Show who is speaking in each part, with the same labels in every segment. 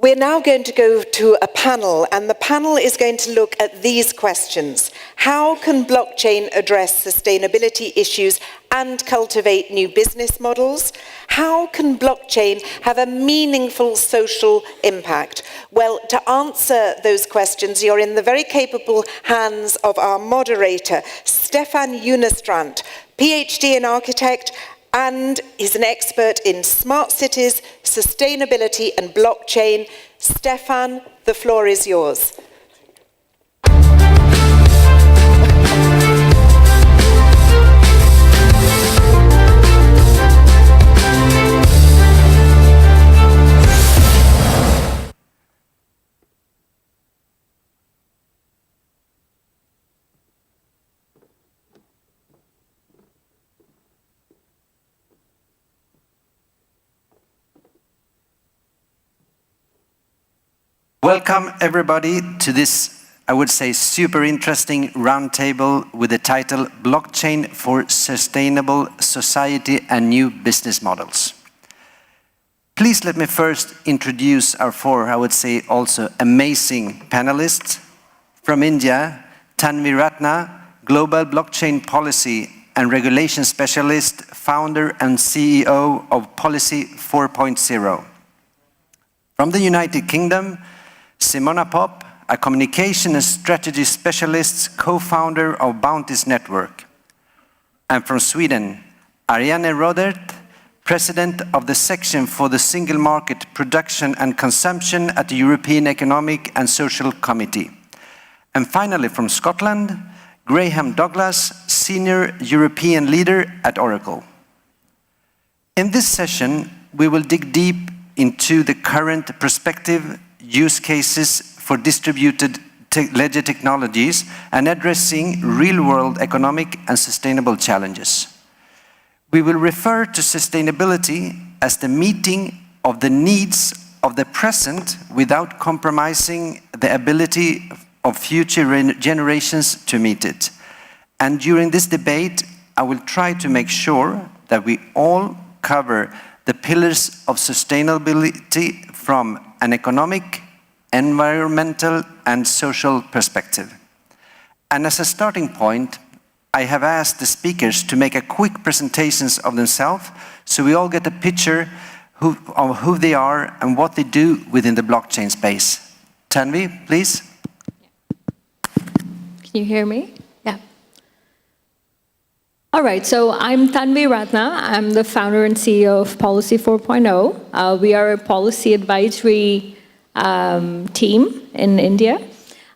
Speaker 1: We're now going to go to a panel, and the panel is going to look at these questions. How can blockchain address sustainability issues and cultivate new business models? How can blockchain have a meaningful social impact? Well, to answer those questions, you're in the very capable hands of our moderator, Stefan Junestrand, PhD in Architect, and is an expert in smart cities, sustainability and blockchain. Stefan, the floor is yours.
Speaker 2: Welcome everybody to this, I would say, super interesting roundtable with the title Blockchain for Sustainable Society and New Business Models. Please let me first introduce our four, I would say, also amazing panelists. From India, Tanvi Ratna, Global Blockchain Policy and Regulation Specialist, founder and CEO of Policy 4.0. From the United Kingdom, Simona, a communication and strategy specialist, co-founder of Bounties network. And from Sweden, Ariane Rodert, president of the section for the Single Market Production and Consumption at the European Economic and Social Committee. And finally, from Scotland, Graham Douglas, senior European leader at Oracle. In this session, we will dig deep into the current perspective, use cases for distributed ledger technologies and addressing real-world economic and sustainable challenges. We will refer to sustainability as the meeting of the needs of the present without compromising the ability of future generations to meet it. And during this debate, I will try to make sure that we all cover the pillars of sustainability from an economic, environmental, and social perspective. And as a starting point, I have asked the speakers to make a quick presentations of themselves so we all get a picture of who they are and what they do within the blockchain space. Tanvi, please.
Speaker 3: Can you hear me? Yeah. All right, so I'm Tanvi Ratna. I'm the founder and CEO of Policy 4.0. We are a policy advisory team in India.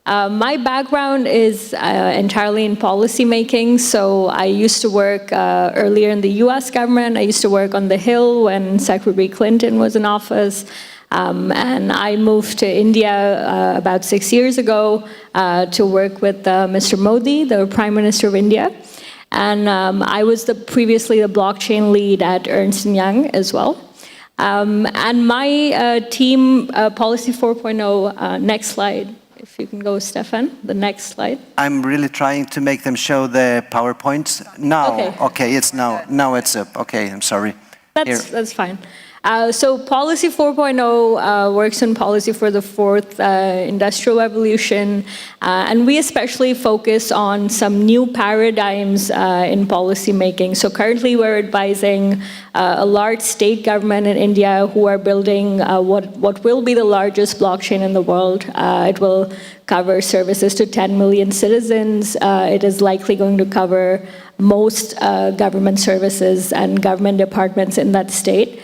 Speaker 3: My background is entirely in policy making, so I used to work earlier in the US government. I used to work on the Hill when Secretary Clinton was in office. And I moved to India about 6 years ago to work with Mr. Modi, the Prime Minister of India. And I was previously the blockchain lead at Ernst & Young as well. And my team, Policy 4.0, next slide. If you can go, Stefan, the next slide.
Speaker 2: I'm really trying to make them show the PowerPoints. Now, okay, it's now it's up. Okay, I'm sorry.
Speaker 3: That's fine. So Policy 4.0 works in policy for the fourth industrial revolution, and we especially focus on some new paradigms in policy making. So currently we're advising a large state government in India who are building what will be the largest blockchain in the world. It will cover services to 10 million citizens. It is likely going to cover most government services and government departments in that state.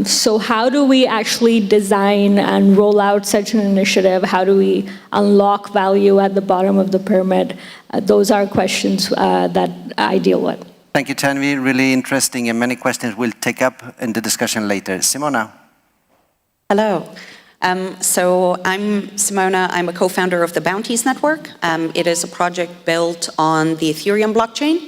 Speaker 3: So how do we actually design and roll out such an initiative? How do we unlock value at the bottom of the pyramid? Those are questions that I deal with.
Speaker 2: Thank you, Tanvi. Really interesting, and many questions we'll take up in the discussion later. Simona.
Speaker 4: Hello. So I'm Simona. I'm a co-founder of the Bounties network. It is a project built on the Ethereum blockchain.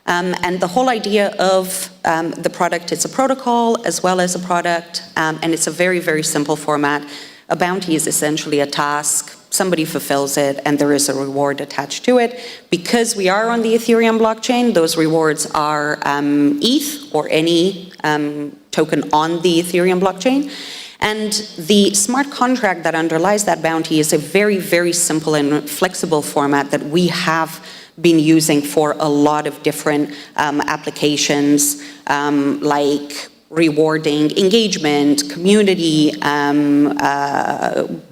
Speaker 4: And the whole idea of the product, it's a protocol as well as a product, and it's a very, very simple format. A bounty is essentially a task, somebody fulfills it, and there is a reward attached to it. Because we are on the Ethereum blockchain, those rewards are ETH or any token on the Ethereum blockchain. And the smart contract that underlies that bounty is a very, very simple and flexible format that we have been using for a lot of different applications, like rewarding engagement, community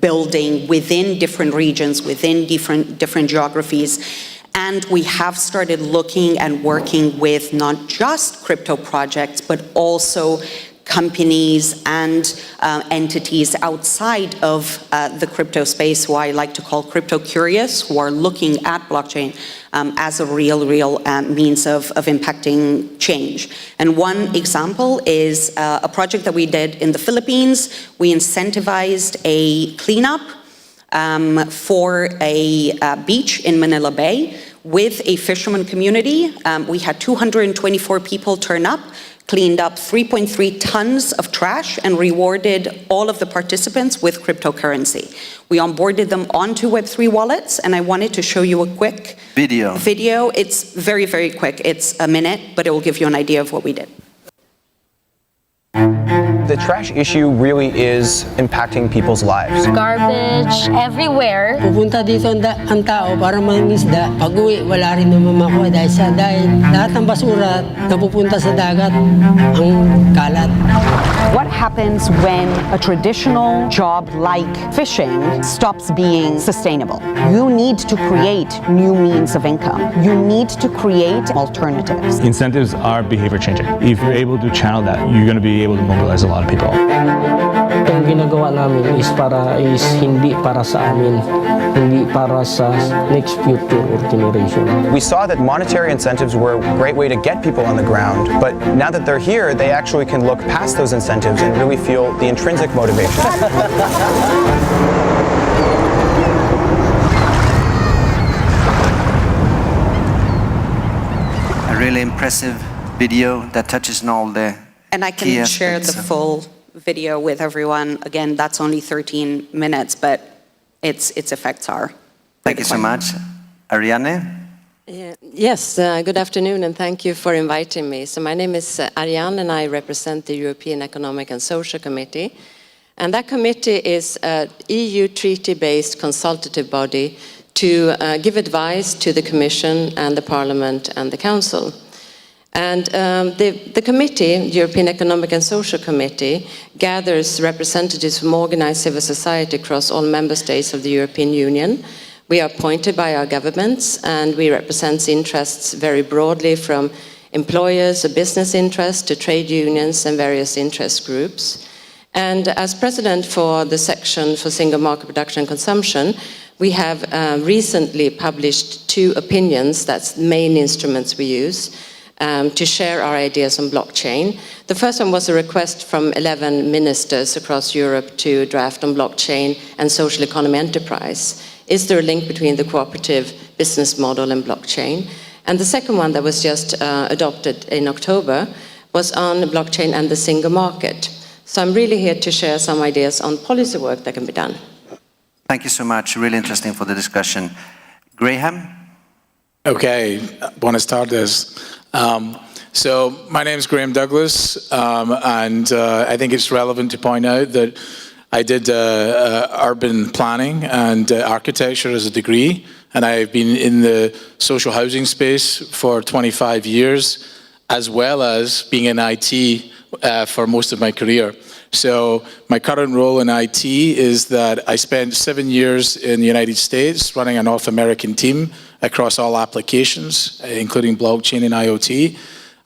Speaker 4: building within different regions, within different geographies. And we have started looking and working with not just crypto projects, but also companies and entities outside of the crypto space, who I like to call crypto curious, who are looking at blockchain as a real means of impacting change. And one example is a project that we did in the Philippines. We incentivized a cleanup for a beach in Manila Bay with a fisherman community. We had 224 people turn up, cleaned up 3.3 tons of trash, and rewarded all of the participants with cryptocurrency. We onboarded them onto Web3 wallets, and I wanted to show you a quick video. It's very, very quick. It's a minute, but it will give you an idea of what we did.
Speaker 5: The trash issue really is impacting people's lives.
Speaker 6: Garbage everywhere.
Speaker 7: Pupunta dito ang tao para mangingisda. Pag-uwi, wala rin naman makuha dahil lahat ng basura napupunta sa dagat ang kalat.
Speaker 8: What happens when a traditional job like fishing stops being sustainable? You need to create new means of income. You need to create alternatives.
Speaker 9: Incentives are behavior changing. If you're able to channel that, you're going to be able to mobilize a lot of people.
Speaker 7: Ang ginagawa namin is hindi para sa amin, hindi para sa next future or generation.
Speaker 5: We saw that monetary incentives were a great way to get people on the ground, but now that they're here, they actually can look past those incentives and really feel the intrinsic motivation.
Speaker 2: A really impressive video that touches on all the
Speaker 4: And I can share the full video with everyone. Again, that's only 13 minutes, but its effects are.
Speaker 2: Thank you so much. Ariane?
Speaker 10: Yes, good afternoon, and thank you for inviting me. So my name is Ariane, and I represent the European Economic and Social Committee. And that committee is an EU treaty-based consultative body to give advice to the Commission and the Parliament and the Council. And the committee, European Economic and Social Committee, gathers representatives from organized civil society across all member states of the European Union. We are appointed by our governments, and we represent interests very broadly, from employers or business interests to trade unions and various interest groups. And as president for the section for single market production and consumption, we have recently published 2 opinions. That's the main instruments we use to share our ideas on blockchain. The first one was a request from 11 ministers across Europe to draft on blockchain and social economy enterprise. Is there a link between the cooperative business model and blockchain? And the second one that was just adopted in October was on blockchain and the single market. So I'm really here to share some ideas on policy work that can be done.
Speaker 2: Thank you so much. Really interesting for the discussion. Graham?
Speaker 11: Okay, buenas tardes. So my name is Graham Douglas, and I think it's relevant to point out that I did urban planning and architecture as a degree, and I've been in the social housing space for 25 years, as well as being in IT for most of my career. So my current role in IT is that I spent 7 years in the United States running a North American team across all applications, including blockchain and IoT.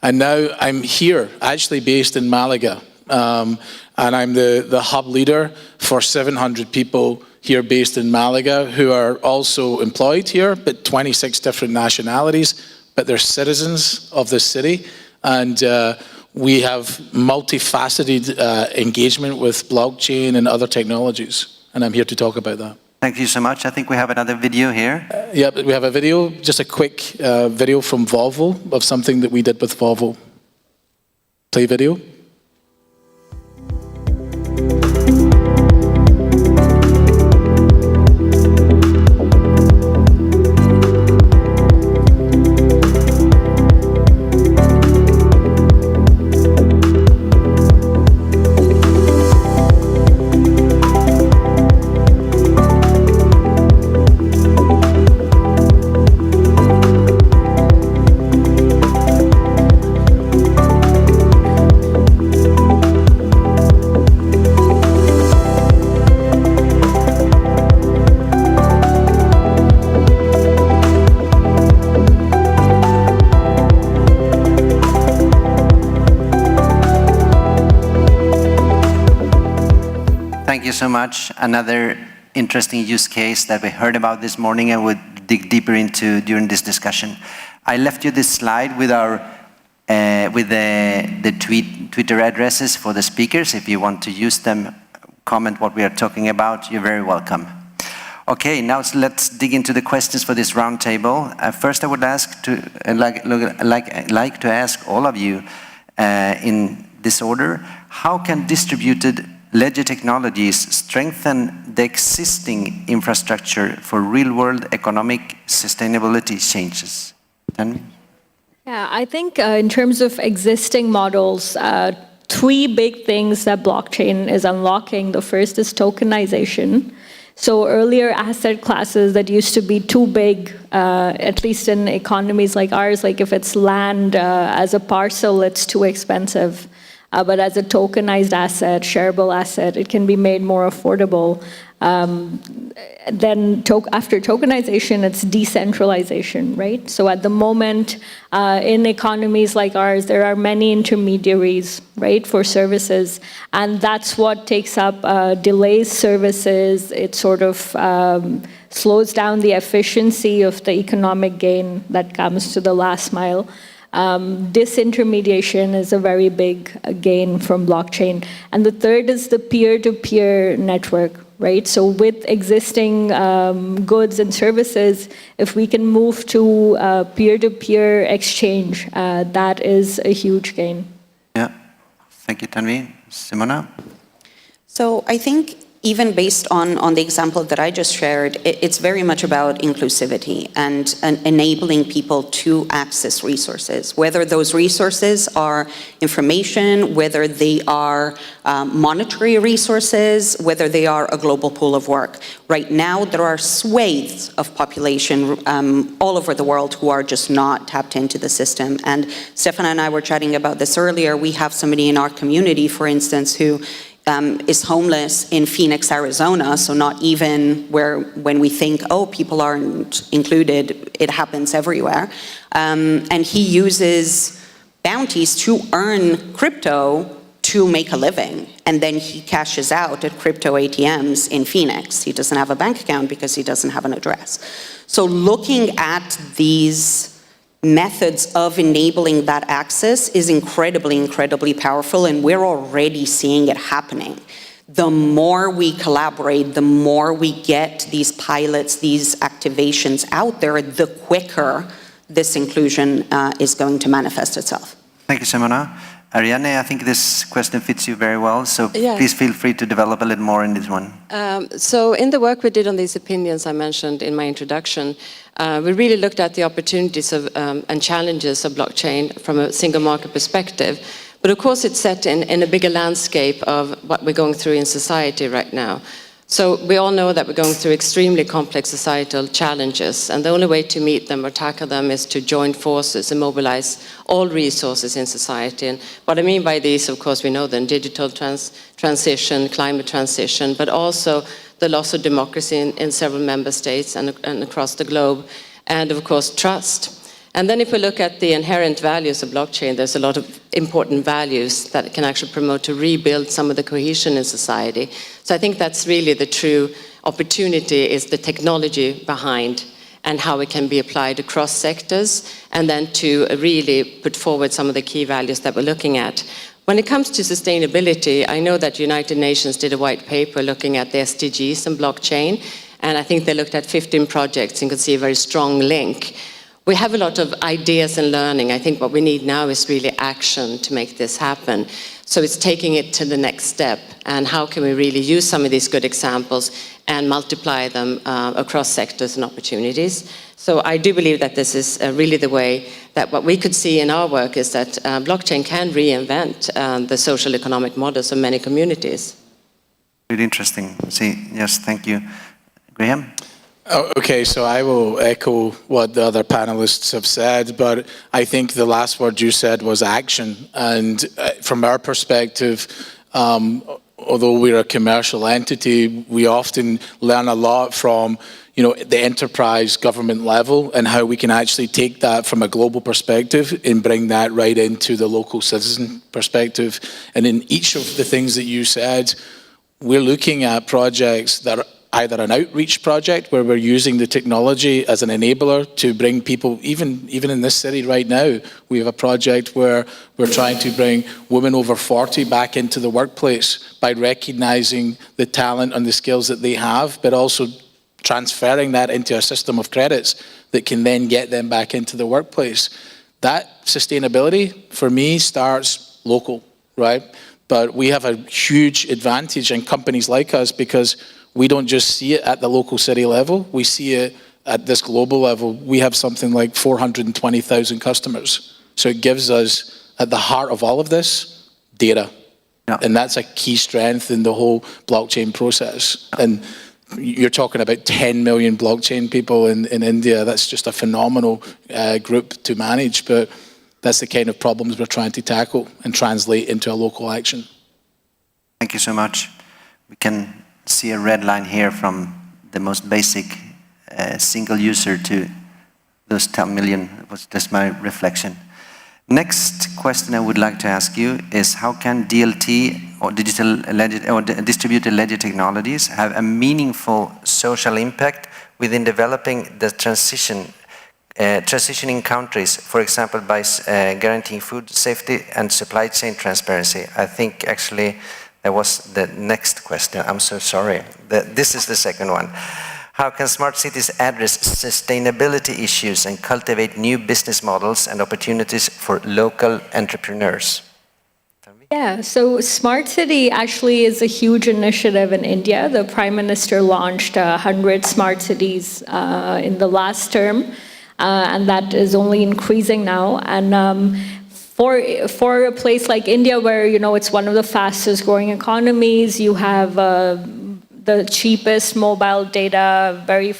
Speaker 11: And now I'm here, actually based in Málaga. And I'm the hub leader for 700 people here based in Málaga who are also employed here, but 26 different nationalities, but they're citizens of this city. And we have multifaceted engagement with blockchain and other technologies. And I'm here to talk about that.
Speaker 2: Thank you so much. I think we have another video here.
Speaker 11: Yeah, we have a video, just a quick video from Volvo of something that we did with Volvo. Play video.
Speaker 2: thank you so much. Another interesting use case that we heard about this morning and would dig deeper into during this discussion. I left you this slide with our Twitter addresses for the speakers. If you want to use them, comment what we are talking about, you're very welcome. Okay, now let's dig into the questions for this roundtable. First, I would like to ask all of you in this order, how can distributed ledger technologies strengthen the existing infrastructure for real-world economic sustainability changes? Tanvi?
Speaker 3: Yeah, I think in terms of existing models, three big things that blockchain is unlocking. The first is tokenization. So earlier asset classes that used to be too big, at least in economies like ours, like if it's land as a parcel, it's too expensive. But as a tokenized asset, shareable asset, it can be made more affordable. Then after tokenization, it's decentralization, right? So at the moment, in economies like ours, there are many intermediaries, right, for services. And that's what takes up, delays services. It sort of slows down the efficiency of the economic gain that comes to the last mile. Disintermediation is a very big gain from blockchain. And the third is the peer-to-peer network, right? So with existing goods and services, if we can move to peer-to-peer exchange, that is a huge gain.
Speaker 2: Yeah, thank you, Tanvi. Simona?
Speaker 4: So I think even based on the example that I just shared, it's very much about inclusivity and enabling people to access resources, whether those resources are information, whether they are monetary resources, whether they are a global pool of work. Right now, there are swathes of population all over the world who are just not tapped into the system. And Stefan and I were chatting about this earlier. We have somebody in our community, for instance, who is homeless in Phoenix, Arizona, so not even when we think, oh, people aren't included, it happens everywhere. And he uses Bounties to earn crypto to make a living, and then he cashes out at crypto ATMs in Phoenix. He doesn't have a bank account because he doesn't have an address. So looking at these methods of enabling that access is incredibly, incredibly powerful, and we're already seeing it happening. The more we collaborate, the more we get these pilots, these activations out there, the quicker this inclusion is going to manifest itself.
Speaker 2: Thank you, Simona. Ariane, I think this question fits you very well, so please feel free to develop a little more in this one.
Speaker 10: So in the work we did on these opinions I mentioned in my introduction, we really looked at the opportunities of, and challenges of blockchain from a single market perspective. But of course it's set in a bigger landscape of what we're going through in society right now. So we all know that we're going through extremely complex societal challenges, and the only way to meet them or tackle them is to join forces and mobilize all resources in society. And what I mean by these, of course, we know them: digital transition, climate transition, but also the loss of democracy in several member states and across the globe, and of course trust. And then if we look at the inherent values of blockchain, there's a lot of important values that it can actually promote to rebuild some of the cohesion in society. So I think that's really the true opportunity, is the technology behind and how it can be applied across sectors, and then to really put forward some of the key values that we're looking at. When it comes to sustainability, I know that United Nations did a white paper looking at the SDGs and blockchain, and I think they looked at 15 projects and could see a very strong link. We have a lot of ideas and learning. I think what we need now is really action to make this happen. So it's taking it to the next step, and how can we really use some of these good examples and multiply them across sectors and opportunities. So I do believe that this is really the way that what we could see in our work is that blockchain can reinvent the social economic models of many communities.
Speaker 2: Really interesting. Yes, thank you. Graham?
Speaker 11: Okay, so I will echo what the other panelists have said, but I think the last word you said was action. And from our perspective, although we're a commercial entity, we often learn a lot from the enterprise government level, and how we can actually take that from a global perspective and bring that right into the local citizen perspective. And in each of the things that you said, we're looking at projects that are either an outreach project where we're using the technology as an enabler to bring people, even in this city right now, we have a project where we're trying to bring women over 40 back into the workplace by recognizing the talent and the skills that they have, but also transferring that into a system of credits that can then get them back into the workplace. That sustainability, for me, starts local, right? But we have a huge advantage in companies like us because we don't just see it at the local city level, we see it at this global level. We have something like 420,000 customers. So it gives us, at the heart of all of this, data.
Speaker 2: Yeah.
Speaker 11: And that's a key strength in the whole blockchain process. And you're talking about 10 million blockchain people in India. That's just a phenomenal group to manage, but that's the kind of problems we're trying to tackle and translate into a local action.
Speaker 2: Thank you so much. We can see a red line here from the most basic single user to those 10 million. It was just my reflection. Next question I would like to ask you is how can DLT or distributed ledger technologies have a meaningful social impact within developing the transitioning countries, for example, by guaranteeing food safety and supply chain transparency? I think actually that was the next question. I'm so sorry. This is the second one. How can smart cities address sustainability issues and cultivate new business models and opportunities for local entrepreneurs?
Speaker 3: Yeah, so Smart City actually is a huge initiative in India. The Prime Minister launched 100 smart cities in the last term, and that is only increasing now. And for a place like India, where it's one of the fastest growing economies, you have the cheapest mobile data, very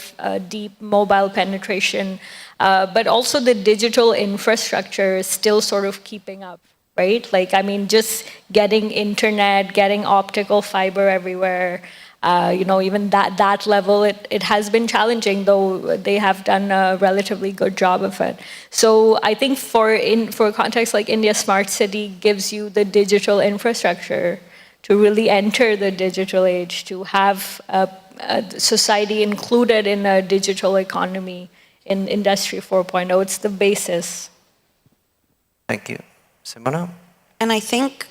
Speaker 3: deep mobile penetration, but also the digital infrastructure is still sort of keeping up, right? Just getting internet, getting optical fiber everywhere, even that level, it has been challenging, though they have done a relatively good job of it. So I think for a context like India, Smart City gives you the digital infrastructure to really enter the digital age, to have a society included in a digital economy in Industry 4.0. It's the basis.
Speaker 2: Thank you. Simona?
Speaker 4: And I think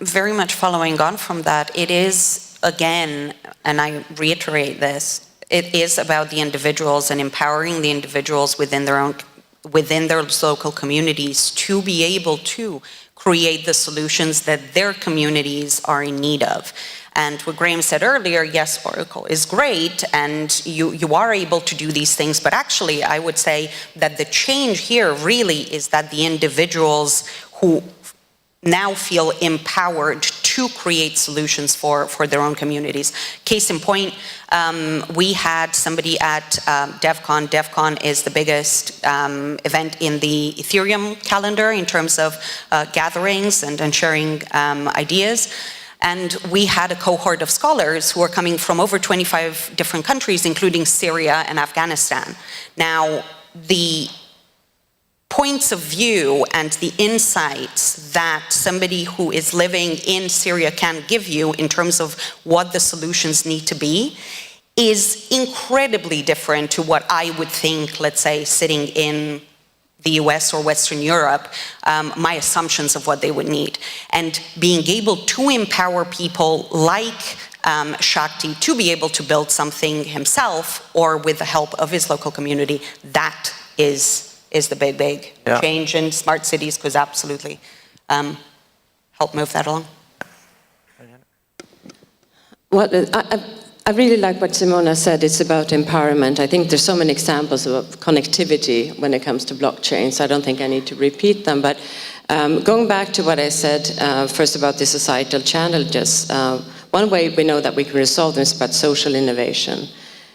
Speaker 4: very much following on from that, it is, again, and I reiterate this, it is about the individuals and empowering the individuals within their local communities to be able to create the solutions that their communities are in need of. And what Graham said earlier, yes, Oracle is great, and you are able to do these things, but actually I would say that the change here really is that the individuals who now feel empowered to create solutions for their own communities. Case in point, we had somebody at DevCon. DevCon is the biggest event in the Ethereum calendar in terms of gatherings and sharing ideas. And we had a cohort of scholars who are coming from over 25 different countries, including Syria and Afghanistan. Now, the points of view and the insights that somebody who is living in Syria can give you in terms of what the solutions need to be is incredibly different to what I would think, let's say, sitting in the US or Western Europe, my assumptions of what they would need. And being able to empower people like Shakti to be able to build something himself or with the help of his local community, that is the big change, and smart cities could absolutely help move that along.
Speaker 10: Well, I really like what Simona said. It's about empowerment. I think there's so many examples of connectivity when it comes to blockchain, so I don't think I need to repeat them. But going back to what I said first about the societal challenges, one way we know that we can resolve them is about social innovation.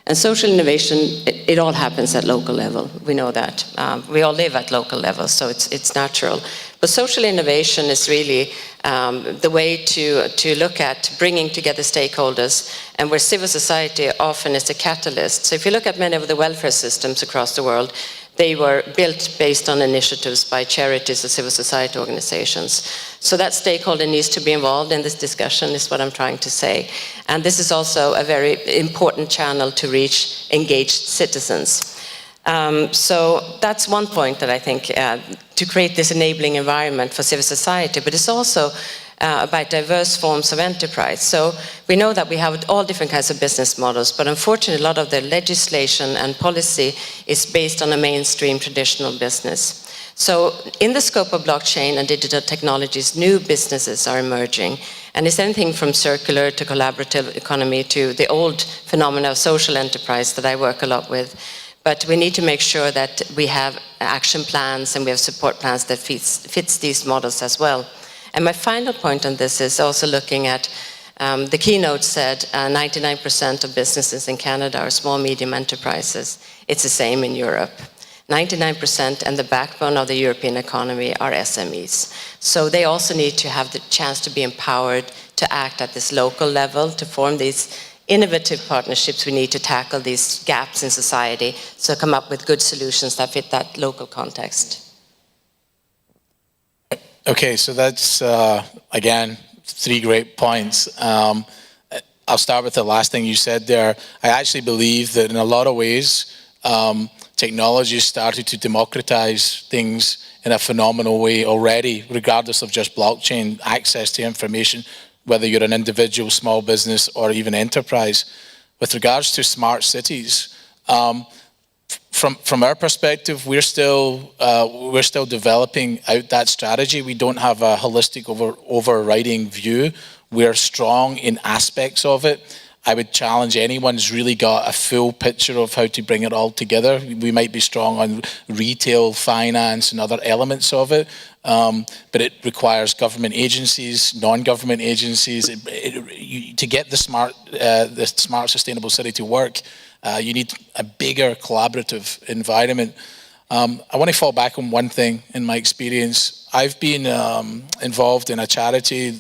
Speaker 10: And social innovation, it all happens at local level. We know that. We all live at local level, so it's natural. But social innovation is really the way to look at bringing together stakeholders, and where civil society often is a catalyst. So if you look at many of the welfare systems across the world, they were built based on initiatives by charities or civil society organizations. So that stakeholder needs to be involved in this discussion, is what I'm trying to say. And this is also a very important channel to reach engaged citizens. So that's one point that I think, to create this enabling environment for civil society, but it's also about diverse forms of enterprise. So we know that we have all different kinds of business models, but unfortunately a lot of the legislation and policy is based on a mainstream traditional business. So in the scope of blockchain and digital technologies, new businesses are emerging. And it's anything from circular to collaborative economy to the old phenomena of social enterprise that I work a lot with. But we need to make sure that we have action plans and we have support plans that fits these models as well. And my final point on this is also looking at, the keynote said 99% of businesses in Canada are small, medium enterprises. It's the same in Europe. 99% and the backbone of the European economy are SMEs. So they also need to have the chance to be empowered to act at this local level, to form these innovative partnerships. We need to tackle these gaps in society, so come up with good solutions that fit that local context.
Speaker 11: Okay, so that's, again, 3 great points. I'll start with the last thing you said there. I actually believe that in a lot of ways, technology started to democratize things in a phenomenal way already, regardless of just blockchain, access to information, whether you're an individual, small business, or even enterprise. With regards to smart cities, from our perspective, we're still developing out that strategy. We don't have a holistic overriding view. We're strong in aspects of it. I would challenge anyone who's really got a full picture of how to bring it all together. We might be strong on retail, finance, and other elements of it, but it requires government agencies, non-government agencies. To get the smart, sustainable city to work, you need a bigger collaborative environment. I want to fall back on one thing in my experience. I've been involved in a charity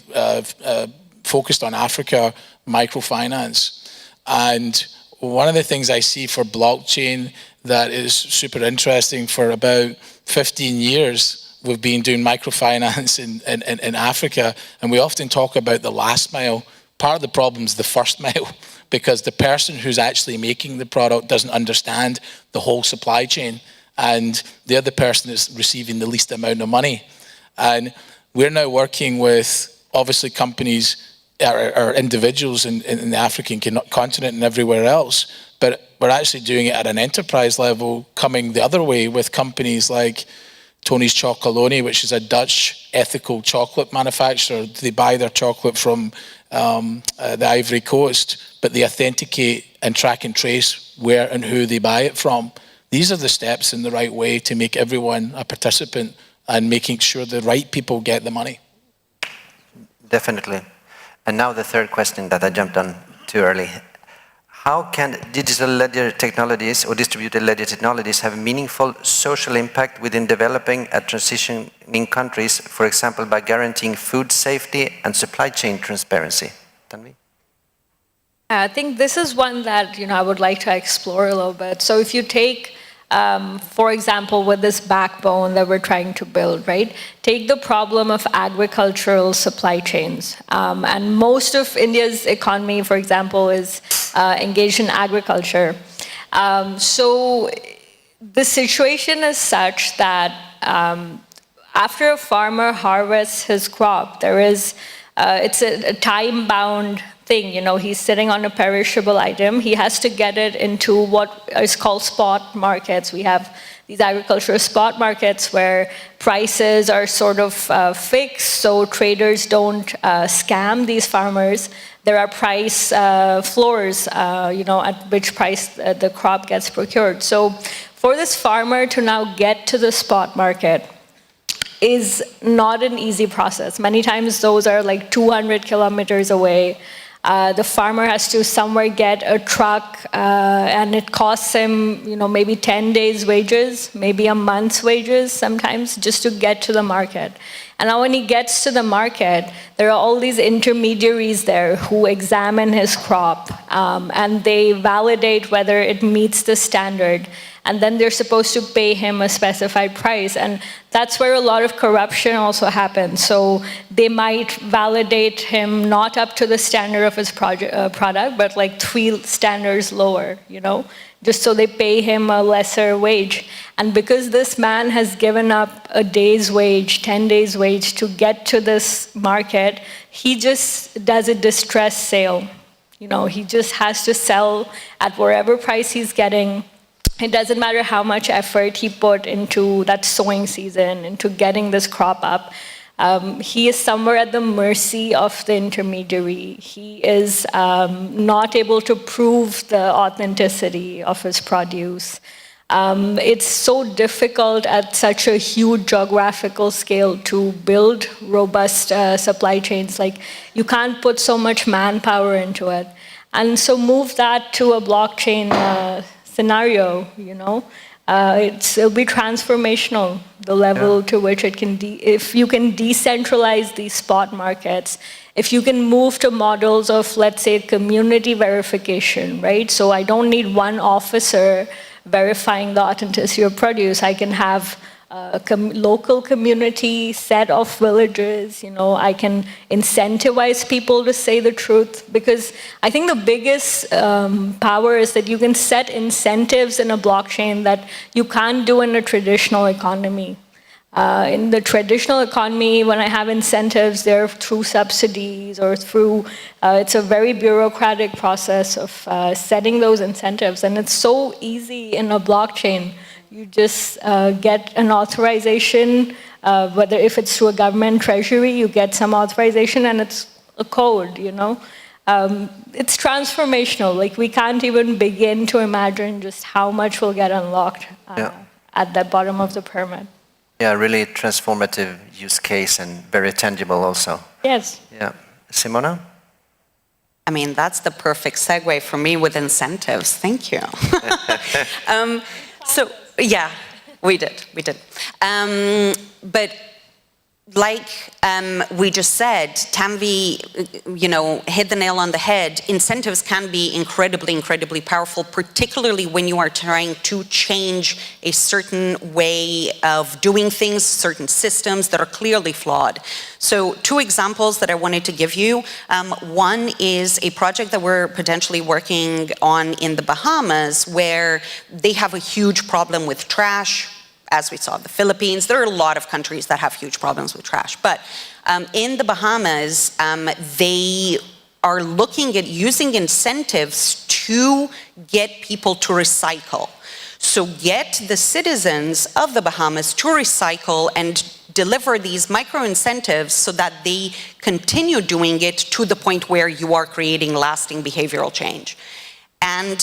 Speaker 11: focused on Africa, microfinance. And one of the things I see for blockchain that is super interesting, for about 15 years, we've been doing microfinance in Africa, and we often talk about the last mile. Part of the problem is the first mile, because the person who's actually making the product doesn't understand the whole supply chain, and they're the person that's receiving the least amount of money. And we're now working with, obviously, companies or individuals in the African continent and everywhere else, but we're actually doing it at an enterprise level, coming the other way with companies like Tony's Chocolonely, which is a Dutch ethical chocolate manufacturer. They buy their chocolate from the Ivory Coast, but they authenticate and track and trace where and who they buy it from. These are the steps in the right way to make everyone a participant and making sure the right people get the money.
Speaker 2: Definitely. And now the third question that I jumped on too early. How can digital ledger technologies or distributed ledger technologies have meaningful social impact within developing and transitioning countries, for example, by guaranteeing food safety and supply chain transparency? Tanvi?
Speaker 3: I think this is one that I would like to explore a little bit. So if you take, for example, with this backbone that we're trying to build, right? Take the problem of agricultural supply chains. And most of India's economy, for example, is engaged in agriculture. So the situation is such that after a farmer harvests his crop, there is, it's a time-bound thing, he's sitting on a perishable item. He has to get it into what is called spot markets. We have these agricultural spot markets where prices are sort of fixed, so traders don't scam these farmers. There are price floors, at which price the crop gets procured. So for this farmer to now get to the spot market is not an easy process. Many times those are like 200 kilometers away. The farmer has to somewhere get a truck, and it costs him, maybe 10 days' wages, maybe a month's wages sometimes, just to get to the market. And now when he gets to the market, there are all these intermediaries there who examine his crop, and they validate whether it meets the standard. and then they're supposed to pay him a specified price. And that's where a lot of corruption also happens. So they might validate him not up to the standard of his product, but like 3 standards lower, you know, just so they pay him a lesser wage. And because this man has given up a day's wage, 10 days wage to get to this market, he just does a distress sale. You know, he just has to sell at whatever price he's getting. It doesn't matter how much effort he put into that sowing season, into getting this crop up. He is somewhere at the mercy of the intermediary. He is not able to prove the authenticity of his produce. It's so difficult at such a huge geographical scale to build robust supply chains. Like, you can't put so much manpower into it. And so move that to a blockchain scenario, you know, it'll be transformational, the level to which it can, if you can decentralize these spot markets, if you can move to models of, let's say, community verification, right? So I don't need one officer verifying the authenticity of produce. I can have a local community, set of villages, you know, I can incentivize people to say the truth, because I think the biggest power is that you can set incentives in a blockchain that you can't do in a traditional economy. In the traditional economy, when I have incentives, they're through subsidies or through, it's a very bureaucratic process of setting those incentives, and it's so easy in a blockchain. You just get an authorization, whether if it's through a government treasury, you get some authorization and it's a code, you know. It's transformational. Like, we can't even begin to imagine just how much will get unlocked at the bottom of the pyramid.
Speaker 2: Yeah, really transformative use case and very tangible also.
Speaker 3: Yes.
Speaker 2: Yeah. Simona?
Speaker 4: I mean, that's the perfect segue for me with incentives. Thank you. So, yeah, we did. But like we just said, Tanvi, you know, hit the nail on the head. Incentives can be incredibly, incredibly powerful, particularly when you are trying to change a certain way of doing things, certain systems that are clearly flawed. So 2 examples that I wanted to give you. One is a project that we're potentially working on in the Bahamas, where they have a huge problem with trash. As we saw in the Philippines, there are a lot of countries that have huge problems with trash. But in the Bahamas, they are looking at using incentives to get people to recycle. So get the citizens of the Bahamas to recycle and deliver these micro incentives so that they continue doing it to the point where you are creating lasting behavioral change. And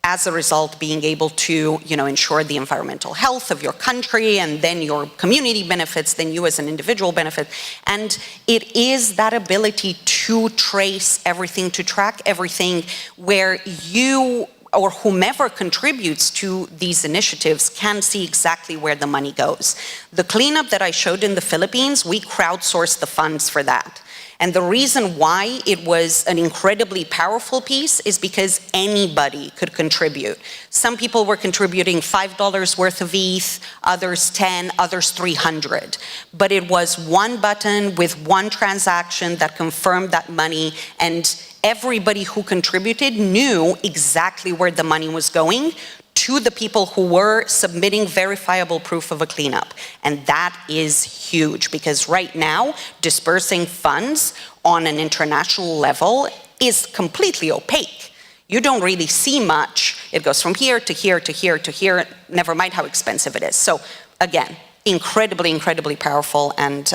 Speaker 4: as a result, being able to, you know, ensure the environmental health of your country, and then your community benefits, then you as an individual benefit. And it is that ability to trace everything, to track everything, where you or whomever contributes to these initiatives can see exactly where the money goes. The cleanup that I showed in the Philippines, we crowdsourced the funds for that. And the reason why it was an incredibly powerful piece is because anybody could contribute. Some people were contributing $5 worth of ETH, others 10, others 300. But it was one button with one transaction that confirmed that money, and everybody who contributed knew exactly where the money was going to the people who were submitting verifiable proof of a cleanup. And that is huge, because right now, dispersing funds on an international level is completely opaque. You don't really see much. It goes from here to here to here to here, never mind how expensive it is. So again, incredibly, incredibly powerful and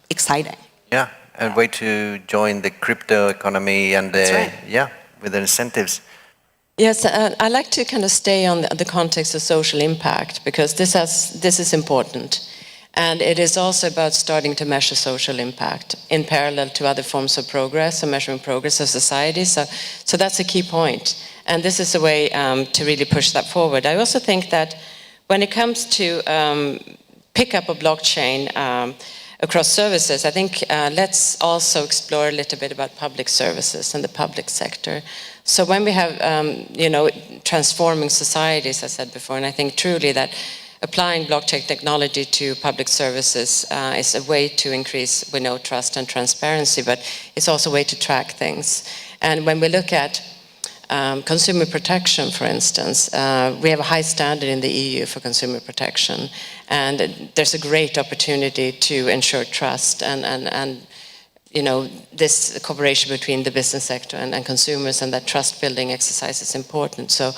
Speaker 4: exciting.
Speaker 2: Yeah, and way to join the crypto economy and with the incentives.
Speaker 10: Yes, I like to kind of stay on the context of social impact, because this is important. And it is also about starting to measure social impact in parallel to other forms of progress, or measuring progress of society. So that's a key point. And this is a way to really push that forward. I also think that when it comes to pick up a blockchain, across services, I think let's also explore a little bit about public services and the public sector. So when we have, transforming societies, as I said before, and I think truly that applying blockchain technology to public services is a way to increase, we know, trust and transparency, but it's also a way to track things. And when we look at consumer protection, for instance, we have a high standard in the EU for consumer protection, and there's a great opportunity to ensure trust and this cooperation between the business sector and consumers, and that trust-building exercise is important. So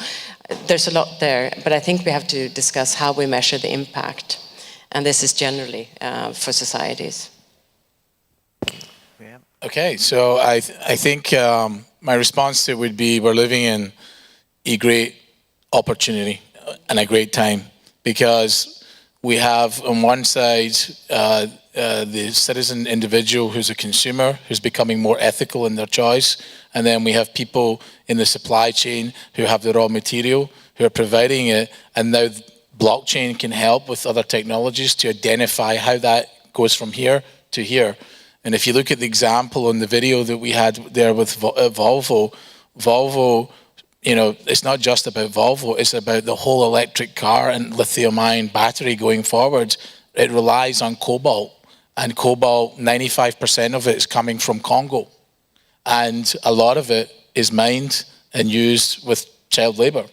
Speaker 10: there's a lot there, but I think we have to discuss how we measure the impact, and this is generally for societies.
Speaker 11: Okay, so I think my response to it would be we're living in a great opportunity and a great time, because we have on one side the citizen individual who's a consumer, who's becoming more ethical in their choice, and then we have people in the supply chain who have the raw material, who are providing it, and now blockchain can help with other technologies to identify how that goes from here to here. And if you look at the example on the video that we had there with Volvo, it's not just about Volvo, it's about the whole electric car and lithium-ion battery going forward. It relies on cobalt, and cobalt, 95% of it is coming from Congo. And a lot of it is mined and used with child labor.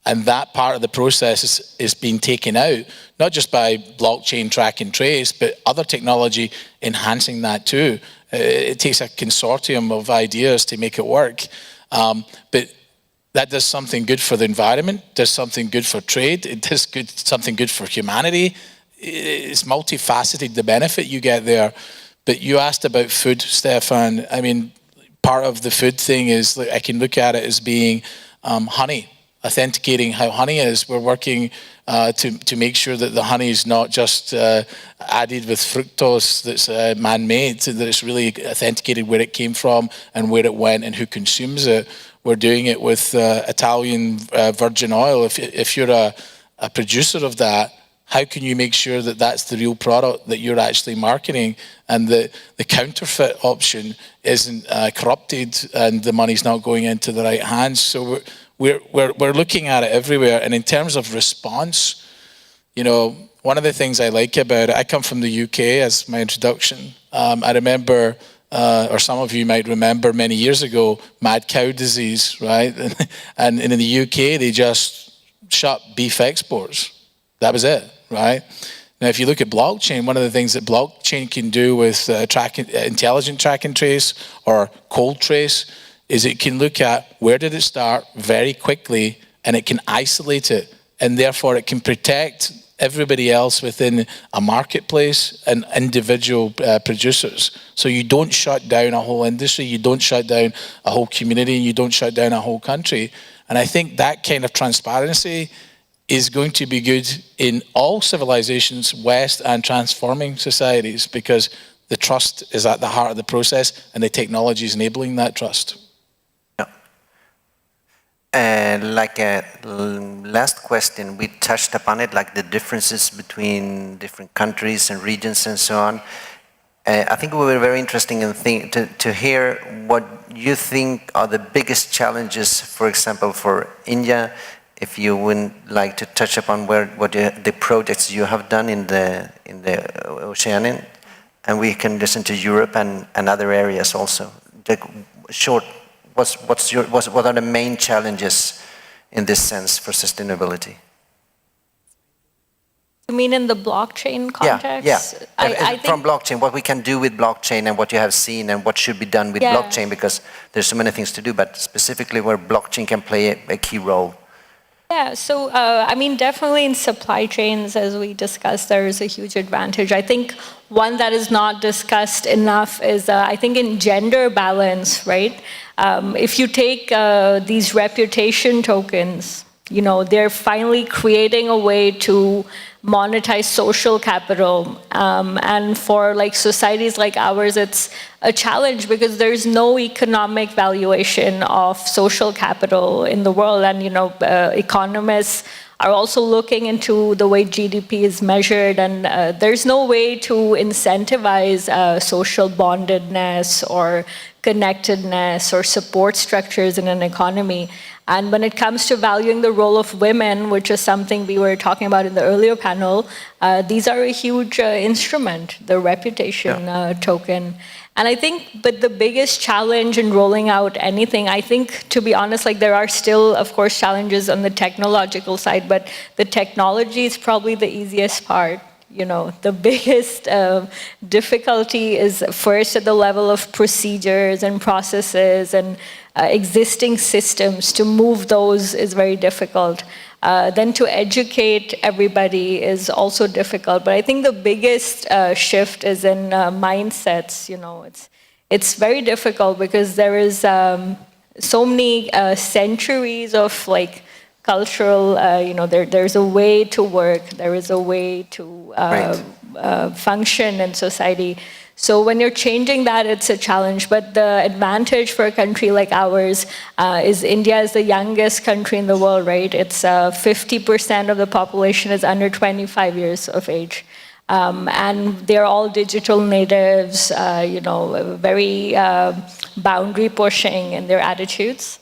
Speaker 11: And that part of the process is being taken out, not just by blockchain track and trace, but other technology enhancing that too. It takes a consortium of ideas to make it work. But that does something good for the environment, does something good for trade, it does something good for humanity. It's multifaceted, the benefit you get there. But you asked about food, Stefan. I mean, part of the food thing is, I can look at it as being honey. Authenticating how honey is. We're working to make sure that the honey is not just added with fructose that's man-made, that it's really authenticated where it came from and where it went and who consumes it. We're doing it with Italian virgin oil. If you're a producer of that, how can you make sure that that's the real product that you're actually marketing, and the counterfeit option isn't corrupted and the money's not going into the right hands? So we're looking at it everywhere. And in terms of response, one of the things I like about it, I come from the UK as my introduction. I remember, or some of you might remember many years ago, mad cow disease, right? And in the UK, they just shut beef exports. That was it, right? Now, if you look at blockchain, one of the things that blockchain can do with intelligent track and trace or cold trace is it can look at where did it start very quickly, and it can isolate it, and therefore it can protect everybody else within a marketplace and individual producers. So you don't shut down a whole industry, you don't shut down a whole community, and you don't shut down a whole country. And I think that kind of transparency is going to be good in all civilizations, West and transforming societies, because the trust is at the heart of the process and the technology is enabling that trust.
Speaker 2: Like a last question, we touched upon it, like the differences between different countries and regions and so on. I think it would be very interesting to hear what you think are the biggest challenges, for example, for India, if you would like to touch upon the projects you have done in the Oceanian, and we can listen to Europe and other areas also. Short. What are the main challenges in this sense for sustainability?
Speaker 3: You mean in the blockchain context?
Speaker 2: Yeah. I think from blockchain, what we can do with blockchain and what you have seen and what should be done with blockchain, because there's so many things to do, but specifically where blockchain can play a key role.
Speaker 3: Yeah, so I mean, definitely in supply chains, as we discussed, there is a huge advantage. I think one that is not discussed enough is, I think, in gender balance, right? If you take these reputation tokens, they're finally creating a way to monetize social capital. And for societies like ours, it's a challenge because there's no economic valuation of social capital in the world. And, economists are also looking into the way GDP is measured, and there's no way to incentivize social bondedness or connectedness or support structures in an economy. And when it comes to valuing the role of women, which is something we were talking about in the earlier panel, these are a huge instrument, the reputation token. And I think, but the biggest challenge in rolling out anything, I think, to be honest, like there are still, of course, challenges on the technological side, but the technology is probably the easiest part. You know, the biggest difficulty is first at the level of procedures and processes and existing systems. To move those is very difficult. Then to educate everybody is also difficult. But I think the biggest shift is in mindsets. You know, it's very difficult because there is so many centuries of like cultural, you know, there's a way to work, there is a way to function in society. So when you're changing that, it's a challenge. But the advantage for a country like ours is India is the youngest country in the world, right? It's 50% of the population is under 25 years of age. And they're all digital natives, you know, very boundary pushing in their attitudes.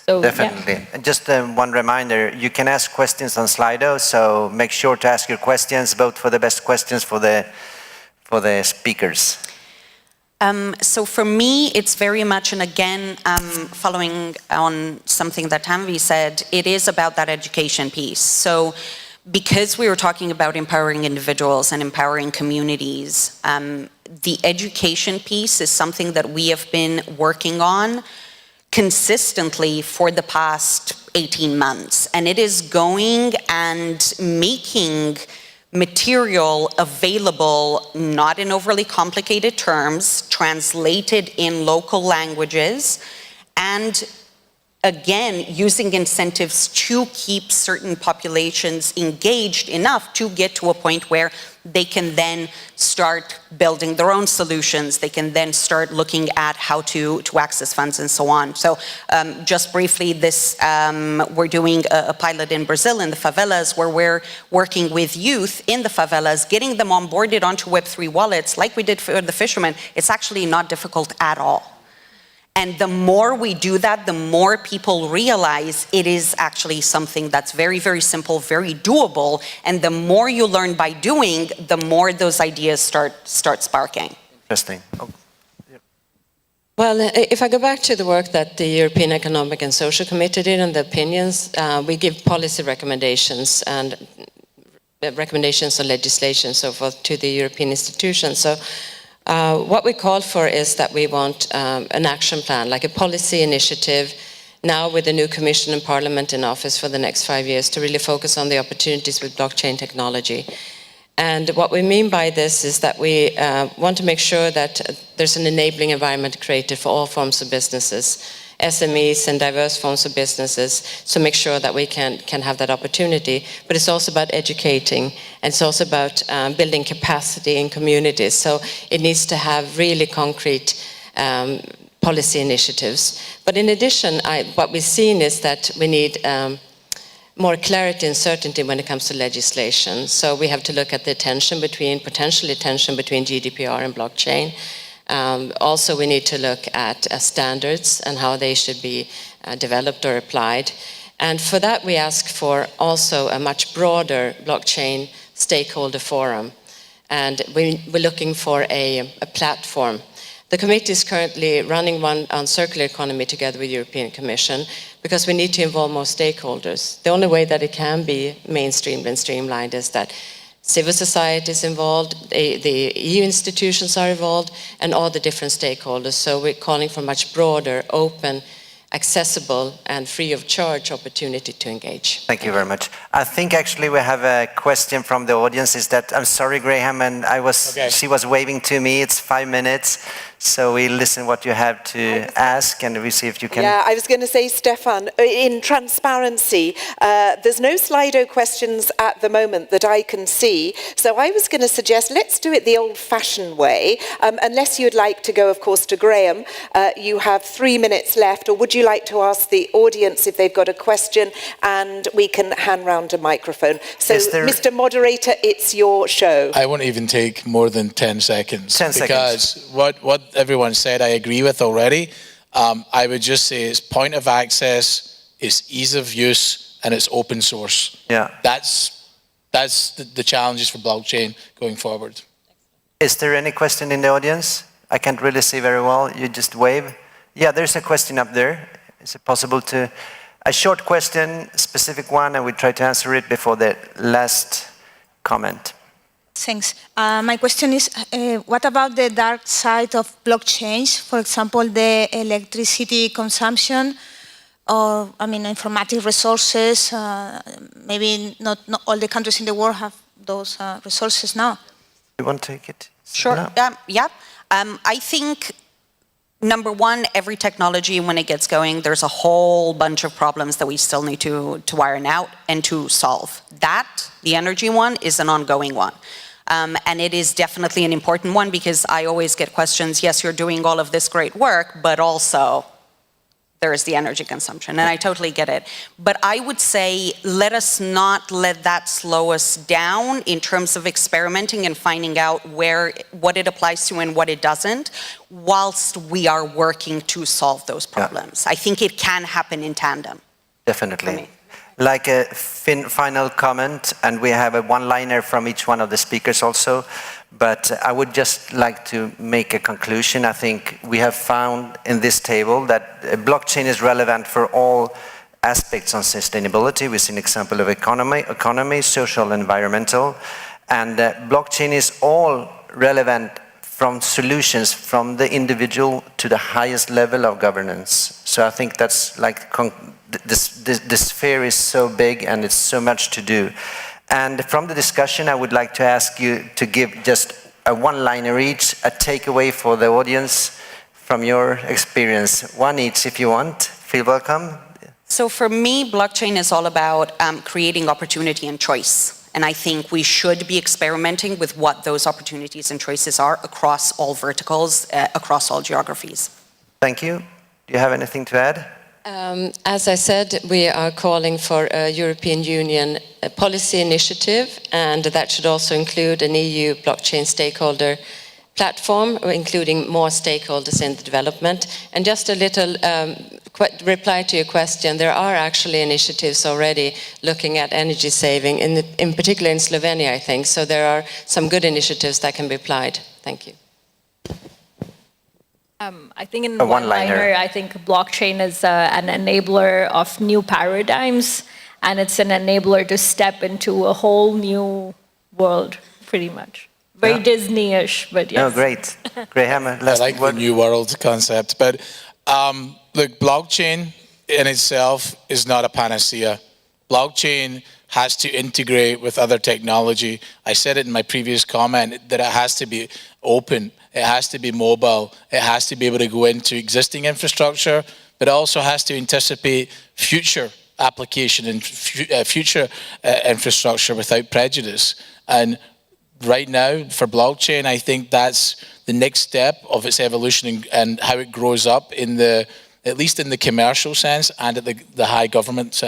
Speaker 3: So,
Speaker 2: definitely.
Speaker 3: Yeah.
Speaker 2: And just one reminder, you can ask questions on Slido, so make sure to ask your questions, vote for the best questions for the speakers.
Speaker 4: So for me, it's very much, and again, following on something that Tanvi said, it is about that education piece. So because we were talking about empowering individuals and empowering communities, the education piece is something that we have been working on consistently for the past 18 months. And it is going and making material available, not in overly complicated terms, translated in local languages, and again, using incentives to keep certain populations engaged enough to get to a point where they can then start building their own solutions. They can then start looking at how to access funds and so on. So just briefly, this we're doing a pilot in Brazil in the favelas where we're working with youth in the favelas, getting them onboarded onto Web3 wallets like we did for the fishermen. It's actually not difficult at all. And the more we do that, the more people realize it is actually something that's very, very simple, very doable. And the more you learn by doing, the more those ideas start sparking.
Speaker 2: Interesting. Oh.
Speaker 10: Well, if I go back to the work that the European Economic and Social Committee did and the opinions, we give policy recommendations and recommendations on legislation, so forth, to the European institutions. So what we call for is that we want an action plan, like a policy initiative, now with the new Commission and Parliament in office for the next 5 years, to really focus on the opportunities with blockchain technology. And what we mean by this is that we want to make sure that there's an enabling environment created for all forms of businesses, SMEs and diverse forms of businesses, so make sure that we can have that opportunity. But it's also about educating, and it's also about building capacity in communities. So it needs to have really concrete policy initiatives. But in addition, what we've seen is that we need more clarity and certainty when it comes to legislation. So we have to look at the potential tension between GDPR and blockchain. Also, we need to look at standards and how they should be developed or applied. And for that, we ask for also a much broader blockchain stakeholder forum. And we're looking for a platform. The committee is currently running one on circular economy together with the European Commission, because we need to involve more stakeholders. The only way that it can be mainstreamed and streamlined is that civil society is involved, the EU institutions are involved, and all the different stakeholders. So we're calling for much broader, open, accessible, and free of charge opportunity to engage.
Speaker 2: Thank you very much. I think actually we have a question from the audience. Is that, I'm sorry, Graham, and she was waving to me. It's 5 minutes. So we listen what you have to ask, and we see if you can...
Speaker 1: Yeah, I was going to say, Stefan, in transparency, there's no Slido questions at the moment that I can see. So I was going to suggest, let's do it the old-fashioned way. Unless you'd like to go, of course, to Graham, you have 3 minutes left. Or would you like to ask the audience if they've got a question? And we can hand round a microphone. So, Mr. Moderator, it's your show.
Speaker 11: I won't even take more than 10 seconds.
Speaker 2: 10 seconds.
Speaker 11: Because what everyone said I agree with already. I would just say it's point of access, it's ease of use, and it's open source.
Speaker 2: Yeah.
Speaker 11: That's the challenges for blockchain going forward.
Speaker 2: Is there any question in the audience? I can't really see very well. You just wave. Yeah, there's a question up there. Is it possible to... A short question, specific one, and we try to answer it before the last comment.
Speaker 12: Thanks. My question is, what about the dark side of blockchains? For example, the electricity consumption, or, I mean, informatic resources. Maybe not all the countries in the world have those resources now.
Speaker 2: You want to take it?
Speaker 4: Sure.
Speaker 2: No.
Speaker 4: Yeah. I think, number one, every technology, when it gets going, there's a whole bunch of problems that we still need to iron out and to solve. That, the energy one, is an ongoing one. And it is definitely an important one because I always get questions, yes, you're doing all of this great work, but also there is the energy consumption, and I totally get it. But I would say, let us not let that slow us down in terms of experimenting and finding out what it applies to and what it doesn't, whilst we are working to solve those problems. I think it can happen in tandem.
Speaker 2: Definitely. Like a final comment, and we have a one-liner from each one of the speakers also, but I would just like to make a conclusion. I think we have found in this table that blockchain is relevant for all aspects on sustainability. We've seen an example of economy, social, environmental, and blockchain is all relevant from solutions from the individual to the highest level of governance. So I think that's like the sphere is so big and it's so much to do. And from the discussion, I would like to ask you to give just a one-liner each, a takeaway for the audience from your experience. One each, if you want. Feel welcome.
Speaker 4: So for me, blockchain is all about creating opportunity and choice. And I think we should be experimenting with what those opportunities and choices are across all verticals, across all geographies.
Speaker 2: Thank you. Do you have anything to add?
Speaker 10: As I said, we are calling for a European Union policy initiative, and that should also include an EU blockchain stakeholder platform, including more stakeholders in the development. And just a little reply to your question, there are actually initiatives already looking at energy saving, in particular in Slovenia, I think. So there are some good initiatives that can be applied. Thank you.
Speaker 3: I think in one-liner, I think blockchain is an enabler of new paradigms, and it's an enabler to step into a whole new world, pretty much. Very Disney-ish, but yes.
Speaker 2: No, great. Graham,
Speaker 11: I like the new world concept, but look, blockchain in itself is not a panacea. Blockchain has to integrate with other technology. I said it in my previous comment that it has to be open, it has to be mobile, it has to be able to go into existing infrastructure, but it also has to anticipate future application and future infrastructure without prejudice. And right now, for blockchain, I think that's the next step of its evolution and how it grows up in at least in the commercial sense and at the high government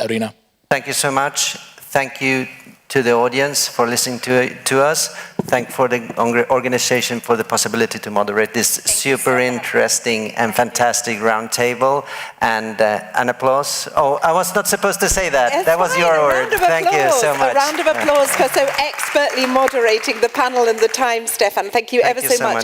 Speaker 11: arena.
Speaker 2: Thank you so much. Thank you to the audience for listening to us. Thank for the organization for the possibility to moderate this super interesting and fantastic roundtable. And an applause. Oh, I was not supposed to say that. That was your word. Thank you so much.
Speaker 1: A round of applause for so expertly moderating the panel and the time, Stefan. Thank you ever so much.